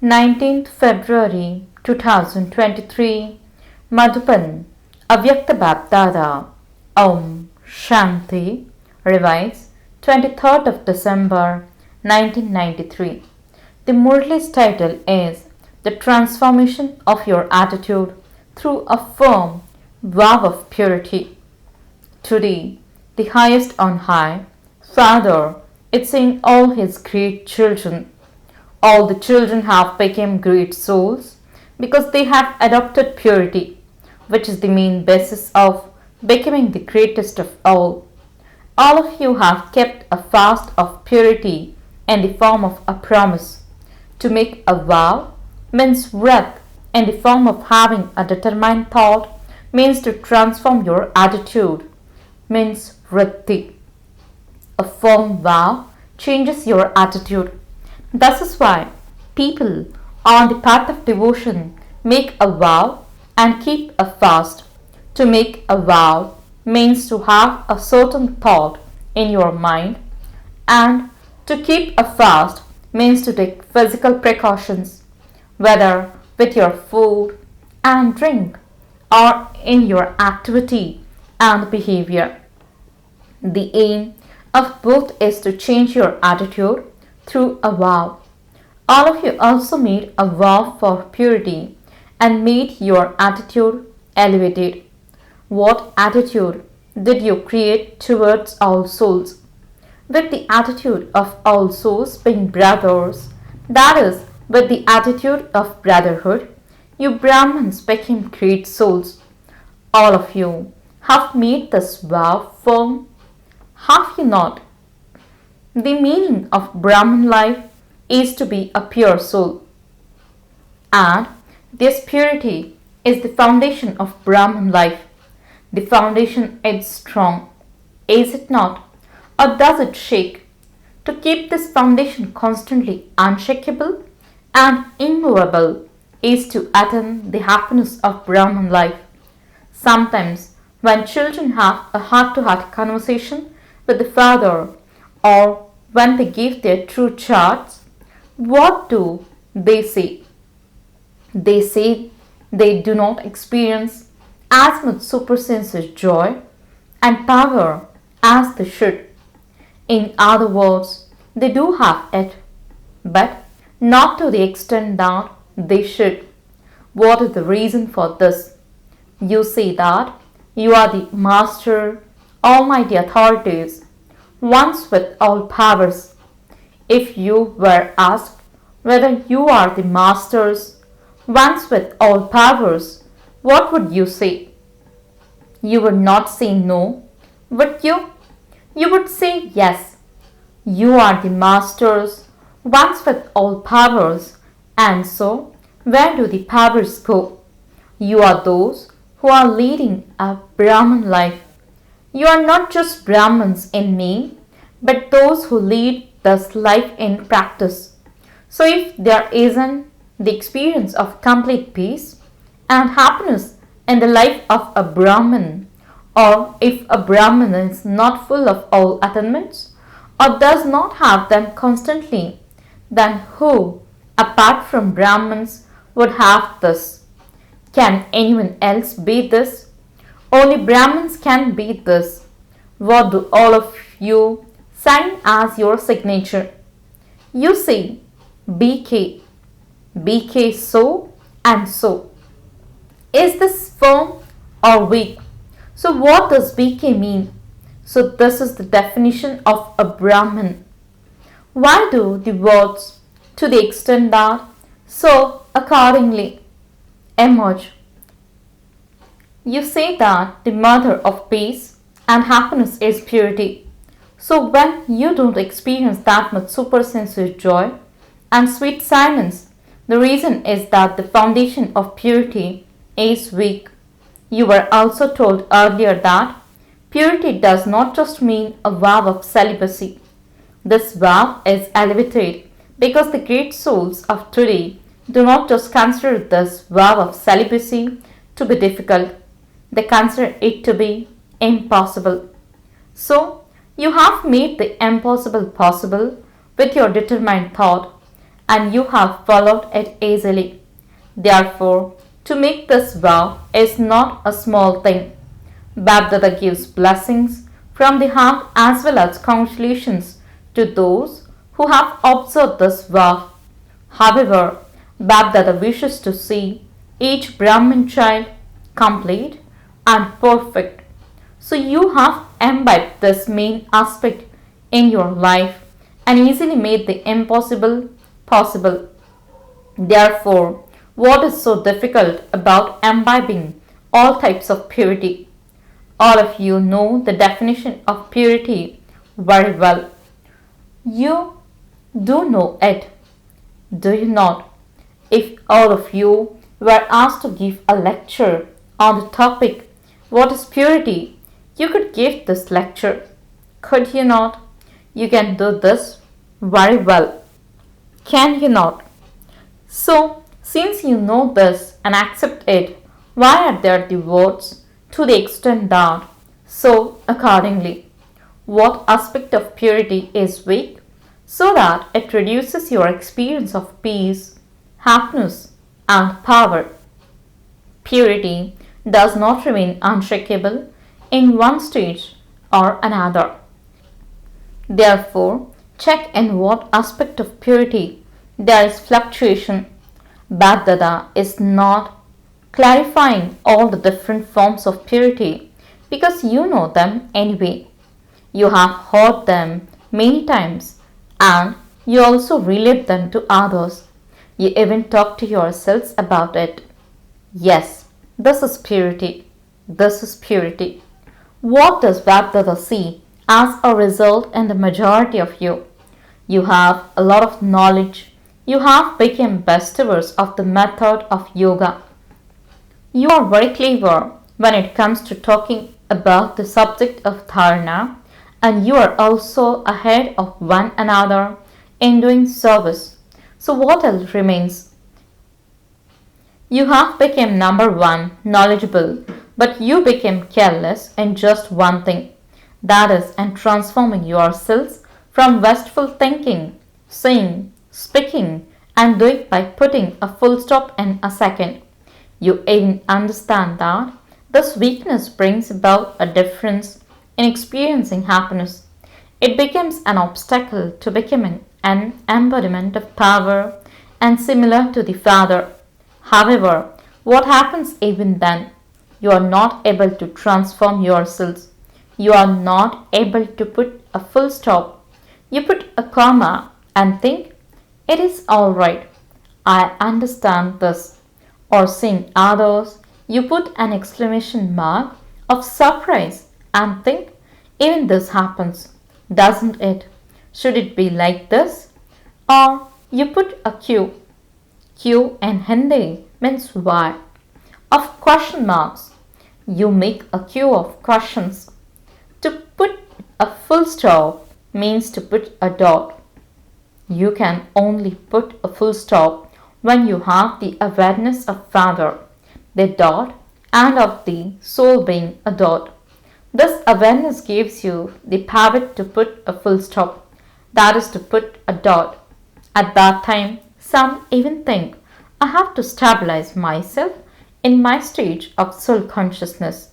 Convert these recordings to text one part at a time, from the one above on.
19th February 2023, Madhupan, Avyakt BapDada, Om Shanti, revised 23rd of December 1993. The Murli's title is The Transformation of Your Attitude Through a Firm Vow of Purity. Today, the Highest on High, Father, is saying all His great children. All the children have become great souls because they have adopted purity, which is the main basis of becoming the greatest of all. All of you have kept a fast of purity in the form of a promise. To make a vow means wrath in the form of having a determined thought, means to transform your attitude, means vritti. A firm vow changes your attitude. This is why people on the path of devotion make a vow and keep a fast. To make a vow means to have a certain thought in your mind, and to keep a fast means to take physical precautions, whether with your food and drink or in your activity and behavior. The aim of both is to change your attitude through a vow. All of you also made a vow for purity and made your attitude elevated. What attitude did you create towards all souls? With the attitude of all souls being brothers, that is, with the attitude of brotherhood, you Brahmins became great souls. All of you have made this vow firm, have you not? The meaning of Brahman life is to be a pure soul, and this purity is the foundation of Brahman life. The foundation is strong, is it not? Or does it shake? To keep this foundation constantly unshakable and immovable is to attain the happiness of Brahman life. Sometimes, when children have a heart-to-heart conversation with the father, or when they give their true charts, what do they say? They say they do not experience as much supersensuous joy and power as they should. In other words, they do have it, but not to the extent that they should. What is the reason for this? You say that you are the master, almighty authorities, once with all powers. If you were asked whether you are the masters, once with all powers, what would you say? You would not say no, would you? You would say yes. You are the masters, once with all powers, and so where do the powers go? You are those who are leading a Brahman life. You are not just Brahmins in name, but those who lead this life in practice. So if there isn't the experience of complete peace and happiness in the life of a Brahmin, or if a Brahmin is not full of all attainments, or does not have them constantly, then who, apart from Brahmins, would have this? Can anyone else be this? Only Brahmins can be this. What do all of you sign as your signature? You say BK, BK so and so. Is this firm or weak? So what does BK mean? So this is the definition of a Brahmin. Why do the words to the extent that so accordingly emerge? You say that the mother of peace and happiness is purity. So when you don't experience that much supersensuous joy and sweet silence, the reason is that the foundation of purity is weak. You were also told earlier that purity does not just mean a vow of celibacy. This vow is elevated because the great souls of today do not just consider this vow of celibacy to be difficult, they consider it to be impossible. So, you have made the impossible possible with your determined thought, and you have followed it easily. Therefore, to make this vow is not a small thing. BapDada gives blessings from the heart as well as congratulations to those who have observed this vow. However, BapDada wishes to see each Brahmin child complete and perfect. So you have imbibed this main aspect in your life and easily made the impossible possible. Therefore, what is so difficult about imbibing all types of purity? All of you know the definition of purity very well. You do know it, do you not? If all of you were asked to give a lecture on the topic, what is purity? You could give this lecture, could you not? You can do this very well, can you not? So, since you know this and accept it, why are there the words to the extent that? So, accordingly, what aspect of purity is weak so that it reduces your experience of peace, happiness, and power? Purity does not remain unshakable in one stage or another. Therefore, check in what aspect of purity there is fluctuation. BapDada is not clarifying all the different forms of purity because you know them anyway. You have heard them many times and you also relate them to others. You even talk to yourselves about it. Yes, this is purity. This is purity. What does BapDada see as a result in the majority of you? You have a lot of knowledge. You have become masters of the method of yoga. You are very clever when it comes to talking about the subject of dharana, and you are also ahead of one another in doing service. So what else remains? You have become number one, knowledgeable, but you became careless in just one thing, that is in transforming yourselves from wasteful thinking, saying, speaking, and doing by putting a full stop in a second. You even understand that this weakness brings about a difference in experiencing happiness. It becomes an obstacle to becoming an embodiment of power and similar to the Father. However, what happens even then? You are not able to transform yourselves. You are not able to put a full stop. You put a comma and think, it is all right. I understand this. Or seeing others, you put an exclamation mark of surprise and think, even this happens, doesn't it? Should it be like this? Or you put a Q. Q in Hindi means why? Of question marks. You make a queue of questions. To put a full stop means to put a dot. You can only put a full stop when you have the awareness of Father, the dot, and of the soul being a dot. This awareness gives you the power to put a full stop, that is to put a dot. At that time, some even think, I have to stabilize myself in my stage of soul consciousness.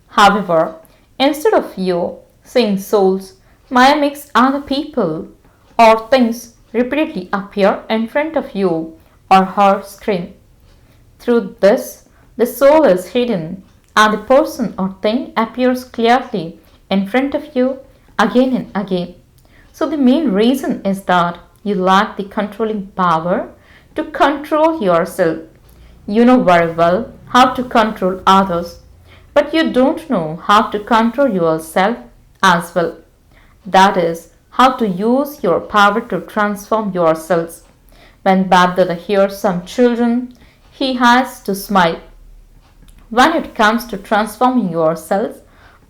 However, instead of you seeing souls, Maya makes other people or things repeatedly appear in front of you or her screen. Through this, the soul is hidden and the person or thing appears clearly in front of you again and again. So the main reason is that you lack the controlling power to control yourself. You know very well how to control others, but you don't know how to control yourself as well. That is, how to use your power to transform yourselves. When BapDada hears some children, he has to smile. When it comes to transforming yourselves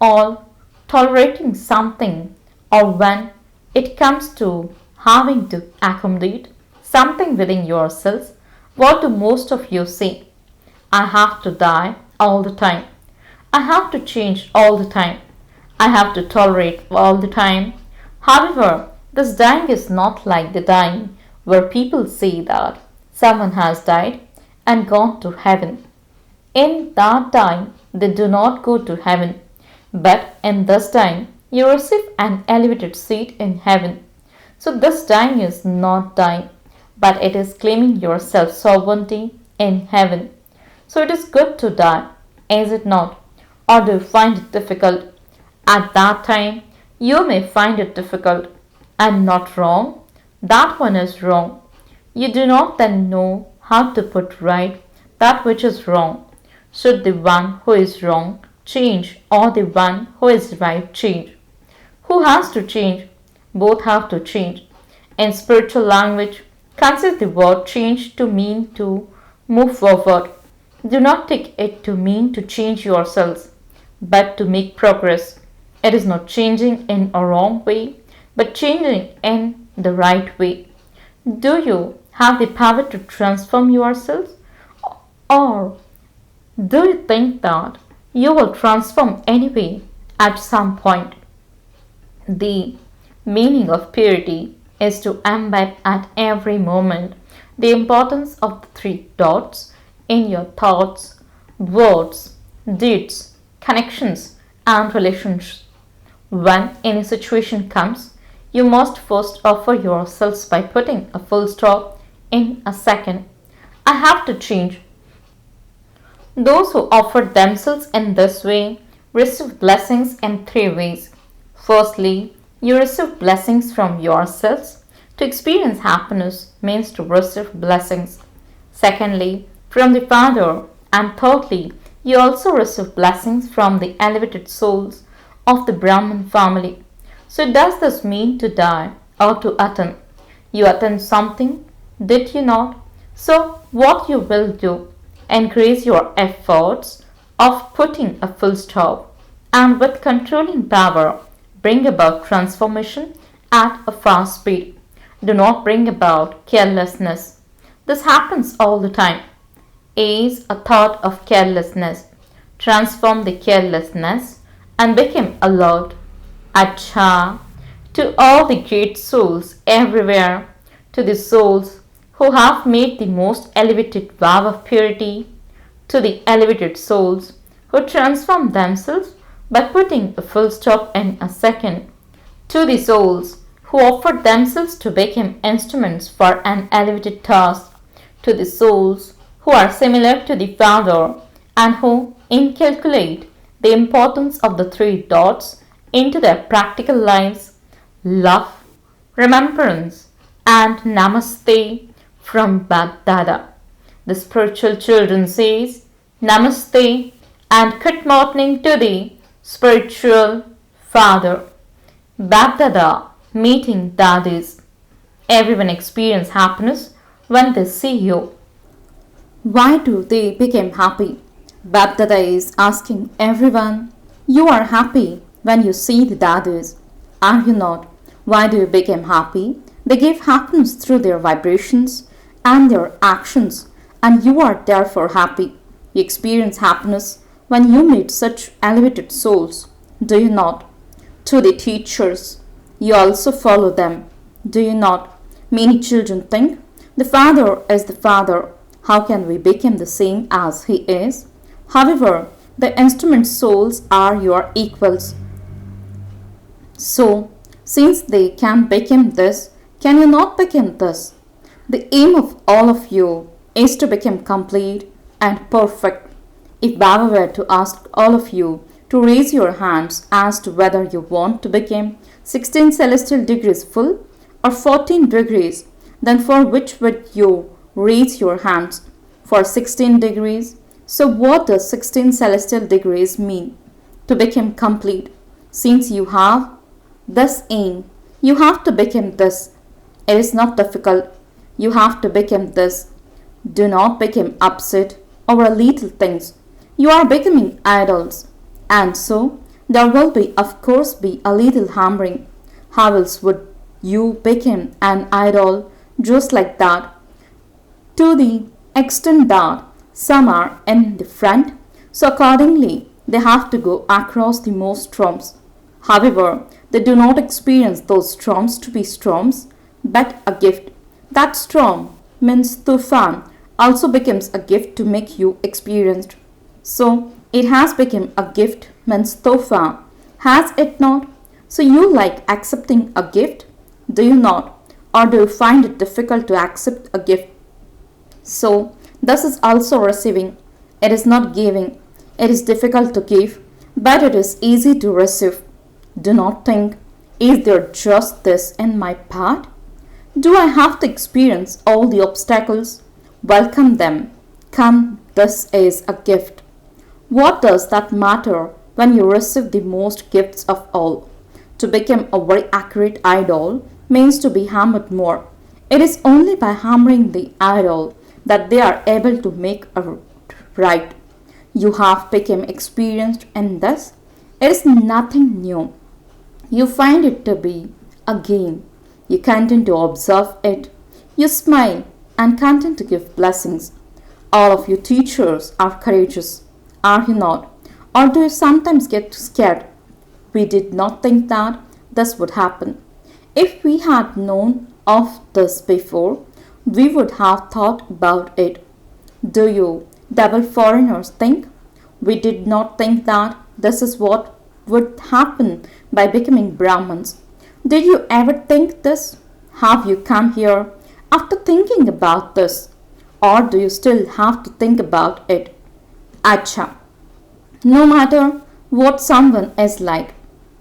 or tolerating something, or when it comes to having to accommodate something within yourselves, what do most of you say? I have to die all the time. I have to change all the time. I have to tolerate all the time. However, this dying is not like the dying where people say that someone has died and gone to heaven. In that time, they do not go to heaven, but in this time, you receive an elevated seat in heaven. So, this dying is not dying, but it is claiming your self sovereignty in heaven. So, it is good to die, is it not? Or do you find it difficult? At that time, you may find it difficult and not wrong. That one is wrong. You do not then know how to put right that which is wrong. Should the one who is wrong change or the one who is right change? Who has to change? Both have to change. In spiritual language, consider the word change to mean to move forward. Do not take it to mean to change yourselves, but to make progress. It is not changing in a wrong way, but changing in the right way. Do you have the power to transform yourselves? Or do you think that you will transform anyway at some point? The meaning of purity is to embed at every moment the importance of the three dots in your thoughts, words, deeds, connections, and relations. When any situation comes, you must first offer yourselves by putting a full stop in a second. I have to change. Those who offer themselves in this way receive blessings in three ways. Firstly, you receive blessings from yourselves. To experience happiness means to receive blessings. Secondly, from the Father. And thirdly, you also receive blessings from the elevated souls of the Brahman family. So, does this mean to die or to attain? You attain something, did you not? So, what you will do? Increase your efforts of putting a full stop and with controlling power bring about transformation at a fast speed. Do not bring about carelessness. This happens all the time. Is a thought of carelessness. Transform the carelessness and become alert. Acha, to all the great souls everywhere, to the souls who have made the most elevated vow of purity, to the elevated souls who transform themselves by putting a full stop in a second, to the souls who offer themselves to become instruments for an elevated task, to the souls who are similar to the Father and who inculcate the importance of the three dots into their practical lives, love, remembrance, and namaste from BapDada. The spiritual children says namaste and good morning to the spiritual father. BapDada meeting daddies. Everyone experiences happiness when they see you. Why do they become happy? BapDada is asking everyone, you are happy when you see the daddies, are you not? Why do you become happy? They give happiness through their vibrations and their actions, and you are therefore happy. You experience happiness when you meet such elevated souls, do you not? To the teachers, you also follow them, do you not? Many children think, the Father is the Father. How can we become the same as He is? However, the instrument souls are your equals. So, since they can become this, can you not become this? The aim of all of you is to become complete and perfect. If Baba were to ask all of you to raise your hands as to whether you want to become 16 celestial degrees full or 14 degrees, then for which would you raise your hands? For 16 degrees. So what does 16 celestial degrees mean? To become complete. Since you have this aim, you have to become this. It is not difficult. You have to become this. Do not become upset over little things. You are becoming idols. And so, there will of course be a little hammering. How else would you become an idol just like that? To the extent that some are in the front, so accordingly they have to go across the most storms. However, they do not experience those storms to be storms, but a gift. That storm means tufan also becomes a gift to make you experienced. So it has become a gift means tofa, has it not? So you like accepting a gift, do you not? Or do you find it difficult to accept a gift? So this is also receiving. It is not giving. It is difficult to give, but it is easy to receive. Do not think, is there just this in my path? Do I have to experience all the obstacles? Welcome them. Come, this is a gift. What does that matter when you receive the most gifts of all? To become a very accurate idol means to be hammered more. It is only by hammering the idol that they are able to make a right. You have become experienced in this. It is nothing new. You find it to be a game. You continue to observe it. You smile and continue to give blessings. All of you teachers are courageous, are you not? Or do you sometimes get scared? We did not think that this would happen. If we had known of this before, we would have thought about it. Do you double foreigners think? We did not think that this is what would happen by becoming Brahmins. Did you ever think this? Have you come here after thinking about this? Or do you still have to think about it? Acha. No matter what someone is like,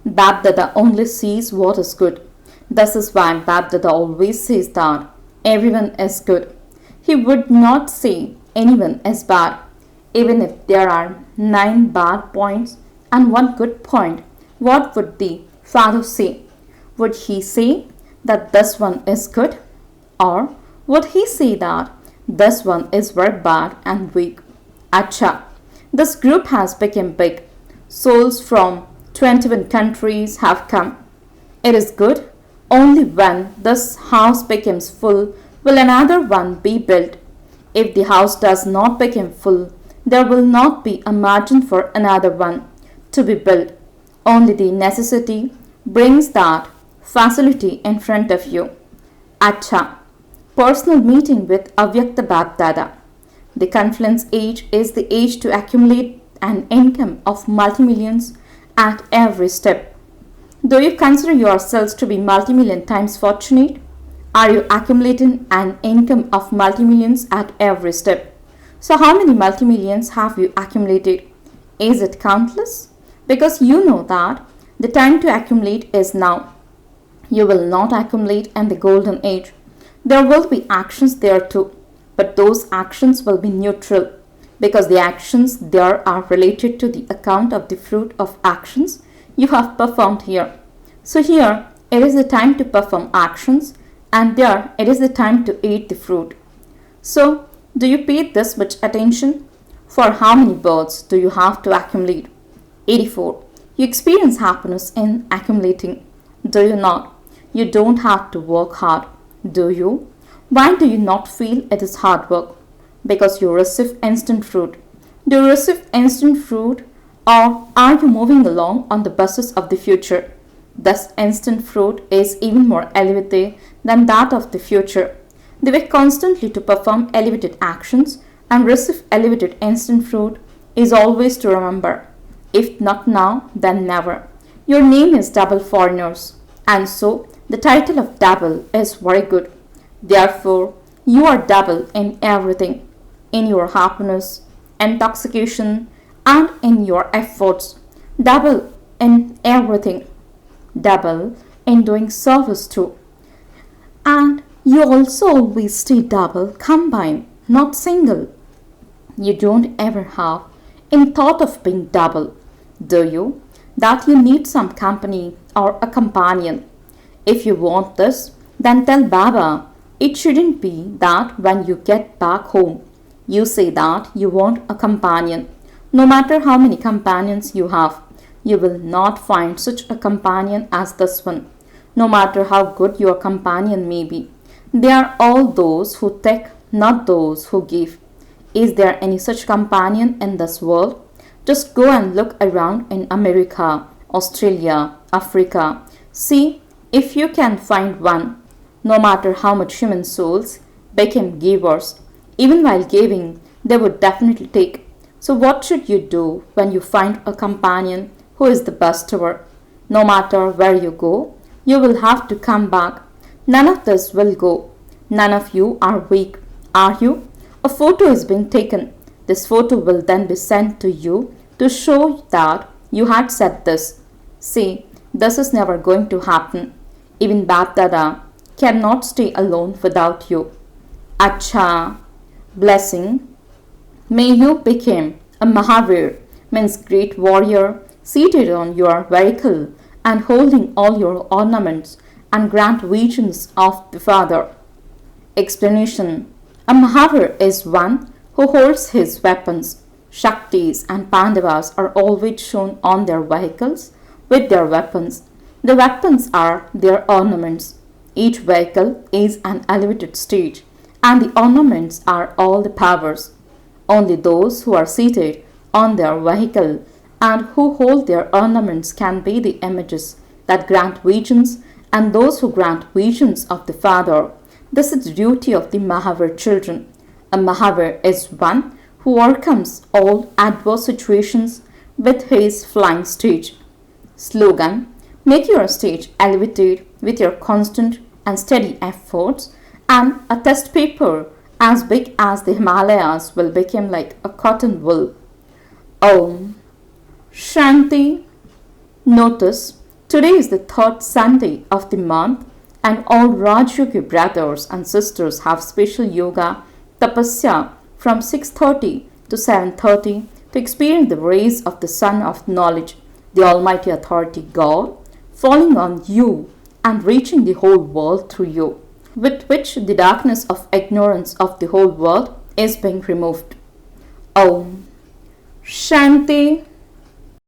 BapDada only sees what is good. This is why BapDada always says that everyone is good. He would not say anyone is bad. Even if there are 9 bad points and 1 good point, what would the Father say? Would he say that this one is good? Or would he say that this one is very bad and weak? Acha, this group has become big. Souls from 21 countries have come. It is good. Only when this house becomes full will another one be built. If the house does not become full, there will not be a margin for another one to be built. Only the necessity brings that facility in front of you. Acha. Personal meeting with Avyakt BapDada. The confluence age is the age to accumulate an income of multi-millions at every step. Do you consider yourselves to be multi-million times fortunate? Are you accumulating an income of multi-millions at every step? So how many multi-millions have you accumulated? Is it countless? Because you know that the time to accumulate is now. You will not accumulate in the golden age. There will be actions there too, but those actions will be neutral because the actions there are related to the account of the fruit of actions you have performed here. So here it is the time to perform actions and there it is the time to eat the fruit. So do you pay this much attention? For how many births do you have to accumulate? 84. You experience happiness in accumulating. Do you not? You don't have to work hard. Do you? Why do you not feel it is hard work? Because you receive instant fruit. Do you receive instant fruit or are you moving along on the buses of the future? Thus instant fruit is even more elevated than that of the future. They were constantly to perform elevated actions and receive elevated instant fruit is always to remember. If not now, then never. Your name is double foreigners and so the title of double is very good. Therefore, you are double in everything, in your happiness, intoxication, and in your efforts. Double in everything. Double in doing service too. And you also always stay double, combined, not single. You don't ever have any thought of being double, do you? That you need some company or a companion. If you want this, then tell Baba. It shouldn't be that when you get back home, you say that you want a companion. No matter how many companions you have, you will not find such a companion as this one. No matter how good your companion may be, they are all those who take, not those who give. Is there any such companion in this world? Just go and look around in America, Australia, Africa. See if you can find one. no matter how much human souls became givers. Even while giving, they would definitely take. So, what should you do when you find a companion who is the bestower? No matter where you go, you will have to come back. None of this will go. None of you are weak, are you? A photo is being taken. This photo will then be sent to you to show that you had said this. See, this is never going to happen. Even BapDada cannot stay alone without you. Acha, blessing. May you become a Mahavir, means great warrior, seated on your vehicle and holding all your ornaments and grant visions of the Father. Explanation. A Mahavir is one who holds his weapons. Shaktis and Pandavas are always shown on their vehicles with their weapons. The weapons are their ornaments. Each vehicle is an elevated stage, and the ornaments are all the powers. Only those who are seated on their vehicle and who hold their ornaments can be the images that grant visions, and those who grant visions of the Father. This is the duty of the Mahavir children. A Mahavir is one who overcomes all adverse situations with his flying stage. Slogan. Make your stage elevated with your constant and steady efforts, and a test paper as big as the Himalayas will become like a cotton wool. Om Shanti. Notice, today is the third Sunday of the month, and all Rajyogi brothers and sisters have special yoga tapasya from 6:30 to 7:30 to experience the rays of the sun of knowledge, the Almighty Authority God, falling on you and reaching the whole world through you, with which the darkness of ignorance of the whole world is being removed. Om Shanti.